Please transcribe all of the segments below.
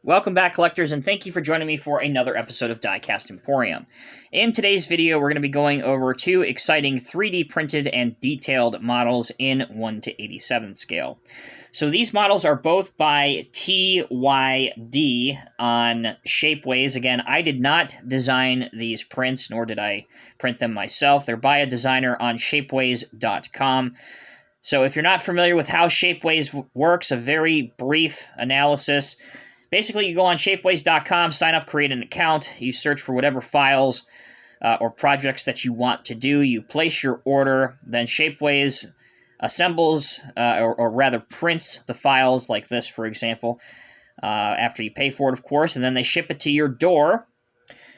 Welcome back, collectors, and thank you for joining me for another episode of Diecast Emporium. In today's video, we're going to be going over two exciting 3D printed and detailed models in 1:87 scale. So these models are both by TYD on Shapeways. Again, I did not design these prints, nor did I print them myself. They're by a designer on shapeways.com. So if you're not familiar with how Shapeways works, a very brief analysis. Basically, you go on shapeways.com, sign up, create an account, you search for whatever files or projects that you want to do, you place your order, then Shapeways assembles, or rather prints the files like this, for example, after you pay for it, of course, and then they ship it to your door.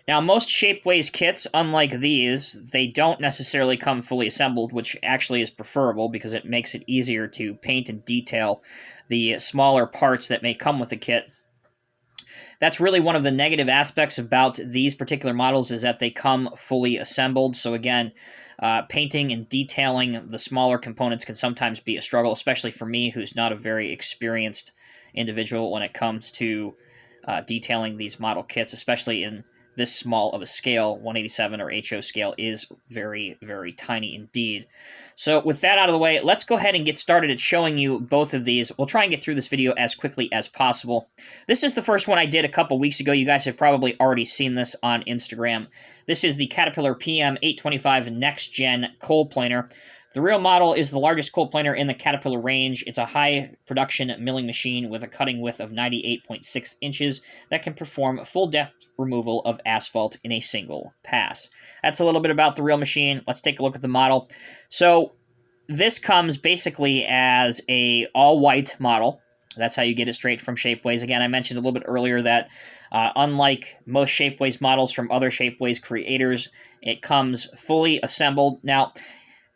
Now, most Shapeways kits, unlike these, they don't necessarily come fully assembled, which actually is preferable because it makes it easier to paint and detail the smaller parts that may come with the kit. That's really one of the negative aspects about these particular models is that they come fully assembled. So again, painting and detailing the smaller components can sometimes be a struggle, especially for me, who's not a very experienced individual when it comes to detailing these model kits, especially in this small of a scale. 187 or HO scale is very, very tiny indeed. So with that out of the way, let's go ahead and get started at showing you both of these. We'll try and get through this video as quickly as possible. This is the first one I did a couple weeks ago. You guys have probably already seen this on Instagram. This is the Caterpillar PM825 Next Gen Coal Planer. The real model is the largest coal planer in the Caterpillar range. It's a high-production milling machine with a cutting width of 98.6 inches that can perform full depth removal of asphalt in a single pass. That's a little bit about the real machine. Let's take a look at the model. So this comes basically as a all-white model. That's how you get it straight from Shapeways. Again, I mentioned a little bit earlier that unlike most Shapeways models from other Shapeways creators, it comes fully assembled. Now,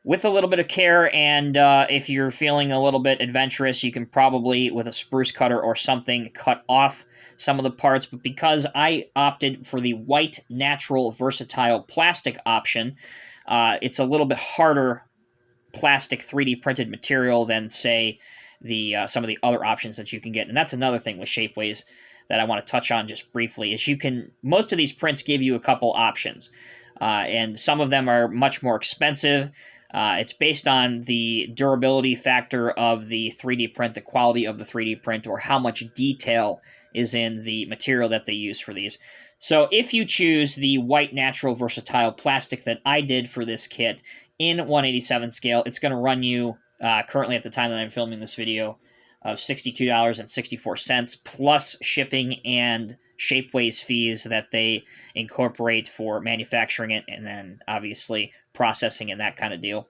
with a little bit of care, and if you're feeling a little bit adventurous, you can probably, with a spruce cutter or something, cut off some of the parts. But because I opted for the white, natural, versatile plastic option, it's a little bit harder plastic 3D printed material than, say, some of the other options that you can get. And that's another thing with Shapeways that I want to touch on just briefly, is most of these prints give you a couple options. And some of them are much more expensive. It's based on the durability factor of the 3D print, the quality of the 3D print, or how much detail is in the material that they use for these. So if you choose the white natural versatile plastic that I did for this kit in 187 scale, it's going to run you, currently at the time that I'm filming this video, of $62.64 plus shipping and Shapeways fees that they incorporate for manufacturing it, and then obviously processing and that kind of deal,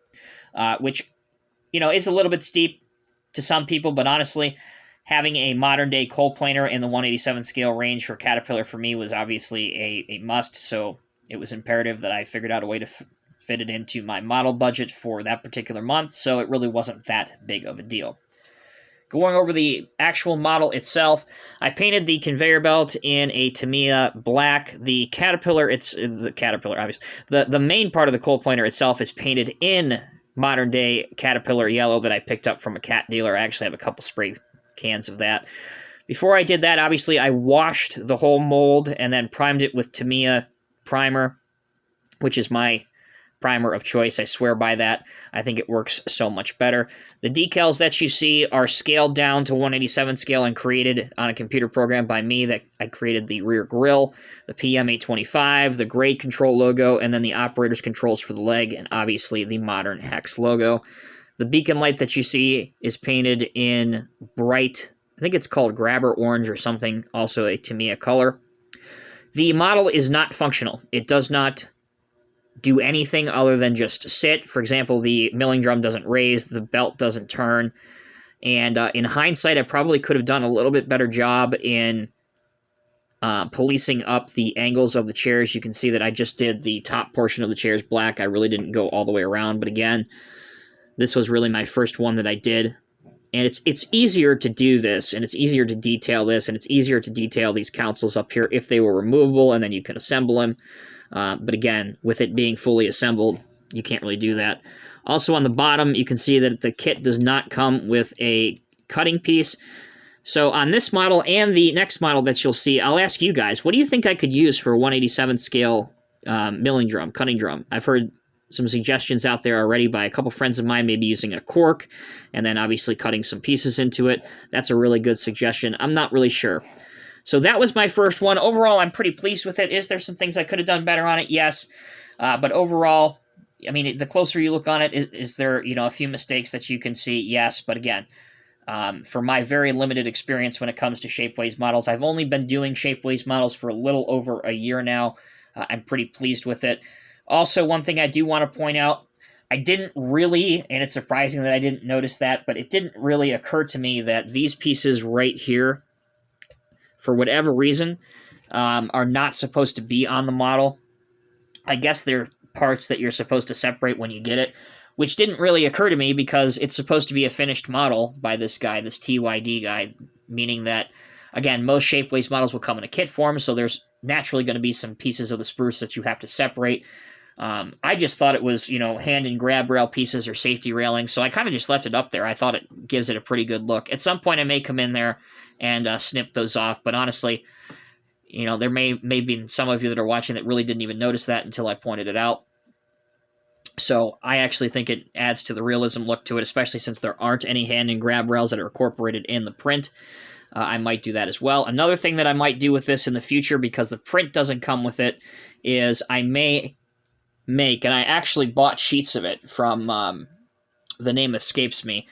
which, is a little bit steep to some people, but honestly, having a modern-day coal planer in the 187 scale range for Caterpillar for me was obviously a must, so it was imperative that I figured out a way to fit it into my model budget for that particular month, so it really wasn't that big of a deal. Going over the actual model itself, I painted the conveyor belt in a Tamiya black. The Caterpillar, obviously. The main part of the coal planer itself is painted in modern-day Caterpillar yellow that I picked up from a cat dealer. I actually have a couple spray cans of that. Before I did that, obviously, I washed the whole mold and then primed it with Tamiya primer, which is my primer of choice. I swear by that. I think it works so much better. The decals that you see are scaled down to 187 scale and created on a computer program by me. That I created the rear grille, the PM825, the grade control logo, and then the operator's controls for the leg, and obviously the modern hex logo. The beacon light that you see is painted in bright, I think it's called grabber orange or something, also a Tamiya color. The model is not functional. It does not do anything other than just sit. For example, the milling drum doesn't raise, the belt doesn't turn, and in hindsight, I probably could have done a little bit better job in policing up the angles of the chairs. You can see that I just did the top portion of the chairs black. I really didn't go all the way around, but again, this was really my first one that I did, and it's easier to do this, and it's easier to detail this, and it's easier to detail these consoles up here if they were removable, and then you can assemble them. But again, with it being fully assembled, you can't really do that. Also on the bottom, you can see that the kit does not come with a cutting piece. So on this model and the next model that you'll see, I'll ask you guys, what do you think I could use for a 1/87 scale milling drum, cutting drum? I've heard some suggestions out there already by a couple friends of mine, maybe using a cork and then obviously cutting some pieces into it. That's a really good suggestion. I'm not really sure. So that was my first one. Overall, I'm pretty pleased with it. Is there some things I could have done better on it? Yes. But overall, I mean, the closer you look on it, is there, a few mistakes that you can see? Yes. But again, for my very limited experience when it comes to Shapeways models, I've only been doing Shapeways models for a little over a year now. I'm pretty pleased with it. Also, one thing I do want to point out, I didn't really, and it's surprising that I didn't notice that, but it didn't really occur to me that these pieces right here, for whatever reason, are not supposed to be on the model. I guess they're parts that you're supposed to separate when you get it, which didn't really occur to me because it's supposed to be a finished model by this guy, this TYD guy, meaning that, again, most Shapeways models will come in a kit form, so there's naturally going to be some pieces of the spruce that you have to separate. I just thought it was, hand and grab rail pieces or safety railings, so I kind of just left it up there. I thought it gives it a pretty good look. At some point, I may come in there and snip those off, but honestly, there may be some of you that are watching that really didn't even notice that until I pointed it out. So I actually think it adds to the realism look to it, especially since there aren't any hand and grab rails that are incorporated in the print. I might do that as well. Another thing that I might do with this in the future, because the print doesn't come with it, is I may make, and I actually bought sheets of it from, the name escapes me,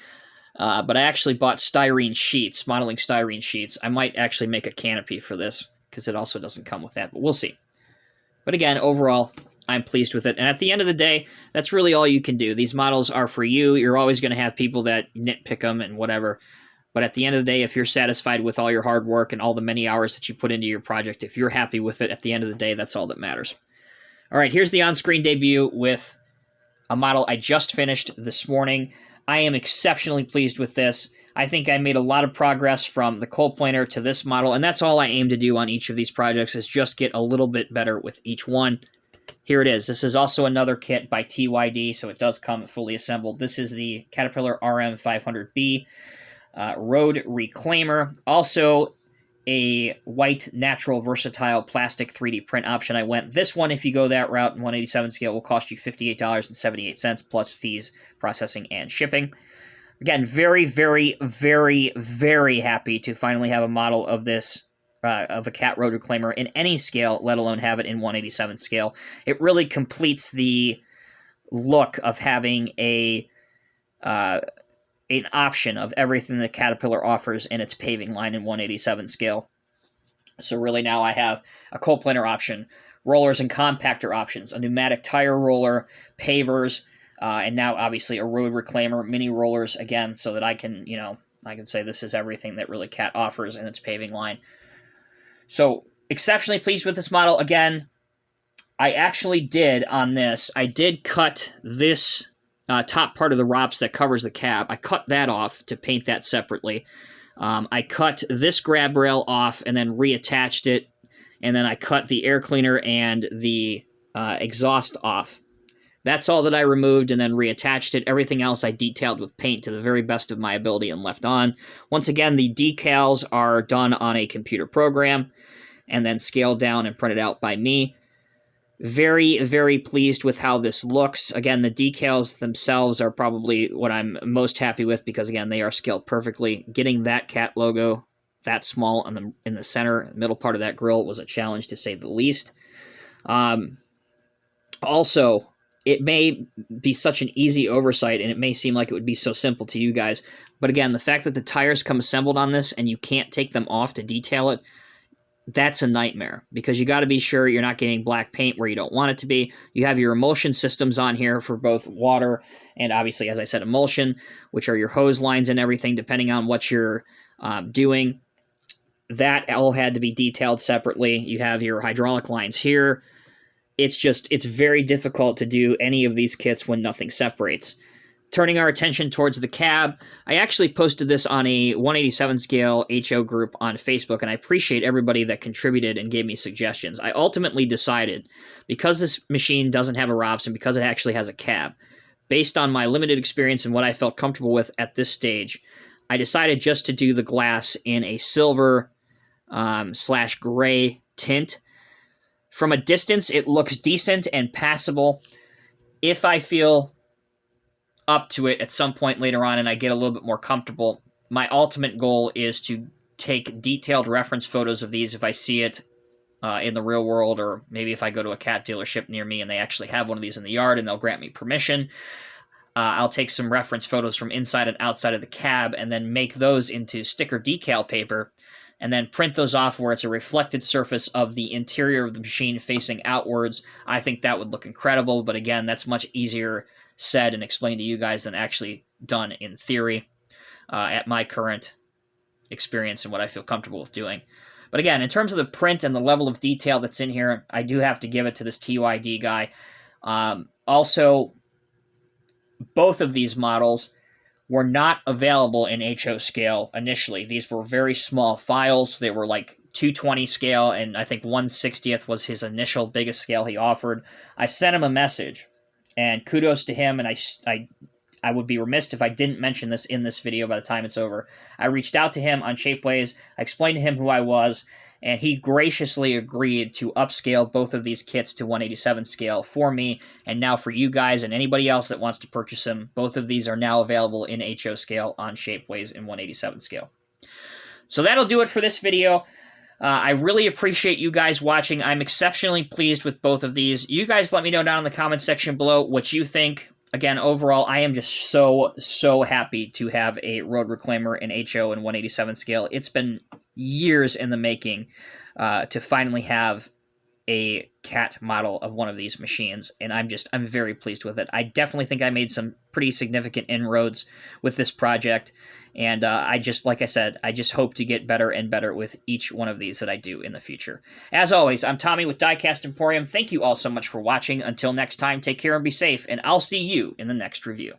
but I actually bought styrene sheets, modeling styrene sheets. I might actually make a canopy for this, because it also doesn't come with that, but we'll see. But again, overall, I'm pleased with it. And at the end of the day, that's really all you can do. These models are for you. You're always going to have people that nitpick them and whatever. But at the end of the day, if you're satisfied with all your hard work and all the many hours that you put into your project, if you're happy with it, at the end of the day, that's all that matters. All right, here's the on-screen debut with a model I just finished this morning. I am exceptionally pleased with this. I think I made a lot of progress from the coal planer to this model, and that's all I aim to do on each of these projects, is just get a little bit better with each one. Here it is. This is also another kit by TYD, so it does come fully assembled. This is the Caterpillar RM500B road reclaimer. Also a white natural versatile plastic 3D print option. I went this one, if you go that route in 1/87 scale, will cost you $58.78 plus fees, processing, and shipping. Again, very, very, very, very happy to finally have a model of this, of a cat road reclaimer in any scale, let alone have it in 1/87 scale. It really completes the look of having an option of everything that Caterpillar offers in its paving line in 1/87 scale. So really now I have a coal planer option, rollers and compactor options, a pneumatic tire roller, pavers, and now obviously a road reclaimer, mini rollers again, so that I can, I can say this is everything that really Cat offers in its paving line. So exceptionally pleased with this model. Again, I actually did on this, I did cut this top part of the ROPS that covers the cab. I cut that off to paint that separately. I cut this grab rail off and then reattached it, and then I cut the air cleaner and the exhaust off. That's all that I removed and then reattached it. Everything else I detailed with paint to the very best of my ability and left on. Once again, the decals are done on a computer program and then scaled down and printed out by me. Very, very pleased with how this looks. Again, the decals themselves are probably what I'm most happy with because, again, they are scaled perfectly. Getting that cat logo that small in the center, middle part of that grill was a challenge, to say the least. Also, it may be such an easy oversight, and it may seem like it would be so simple to you guys, but again, the fact that the tires come assembled on this and you can't take them off to detail it, that's a nightmare, because you got to be sure you're not getting black paint where you don't want it to be. You have your emulsion systems on here for both water and, obviously, as I said, emulsion, which are your hose lines and everything, depending on what you're doing. That all had to be detailed separately. You have your hydraulic lines here. It's very difficult to do any of these kits when nothing separates. Turning our attention towards the cab, I actually posted this on a 1/87 scale HO group on Facebook, and I appreciate everybody that contributed and gave me suggestions. I ultimately decided, because this machine doesn't have a ROPS and because it actually has a cab, based on my limited experience and what I felt comfortable with at this stage, I decided just to do the glass in a silver slash gray tint. From a distance, it looks decent and passable. If I feel up to it at some point later on and I get a little bit more comfortable, my ultimate goal is to take detailed reference photos of these if I see it in the real world, or maybe if I go to a cat dealership near me and they actually have one of these in the yard and they'll grant me permission. I'll take some reference photos from inside and outside of the cab and then make those into sticker decal paper and then print those off where it's a reflected surface of the interior of the machine facing outwards. I think that would look incredible, but again, that's much easier said and explained to you guys than actually done in theory at my current experience and what I feel comfortable with doing. But again, in terms of the print and the level of detail that's in here, I do have to give it to this TYD guy. Also, both of these models were not available in HO scale initially. These were very small files. They were like 220 scale, and I think 1/60th was his initial biggest scale he offered. I sent him a message, and kudos to him, and I would be remiss if I didn't mention this in this video by the time it's over. I reached out to him on Shapeways, I explained to him who I was, and he graciously agreed to upscale both of these kits to 1/87 scale for me, and now for you guys and anybody else that wants to purchase them, both of these are now available in HO scale on Shapeways in 1/87 scale. So that'll do it for this video. I really appreciate you guys watching. I'm exceptionally pleased with both of these. You guys let me know down in the comment section below what you think. Again, overall, I am just so happy to have a Road Reclaimer in HO and 1/87 scale. It's been years in the making to finally have a cat model of one of these machines, and I'm very pleased with it. I definitely think I made some pretty significant inroads with this project, and like I said, I just hope to get better and better with each one of these that I do in the future. As always, I'm Tommy with Diecast Emporium. Thank you all so much for watching. Until next time, take care and be safe, and I'll see you in the next review.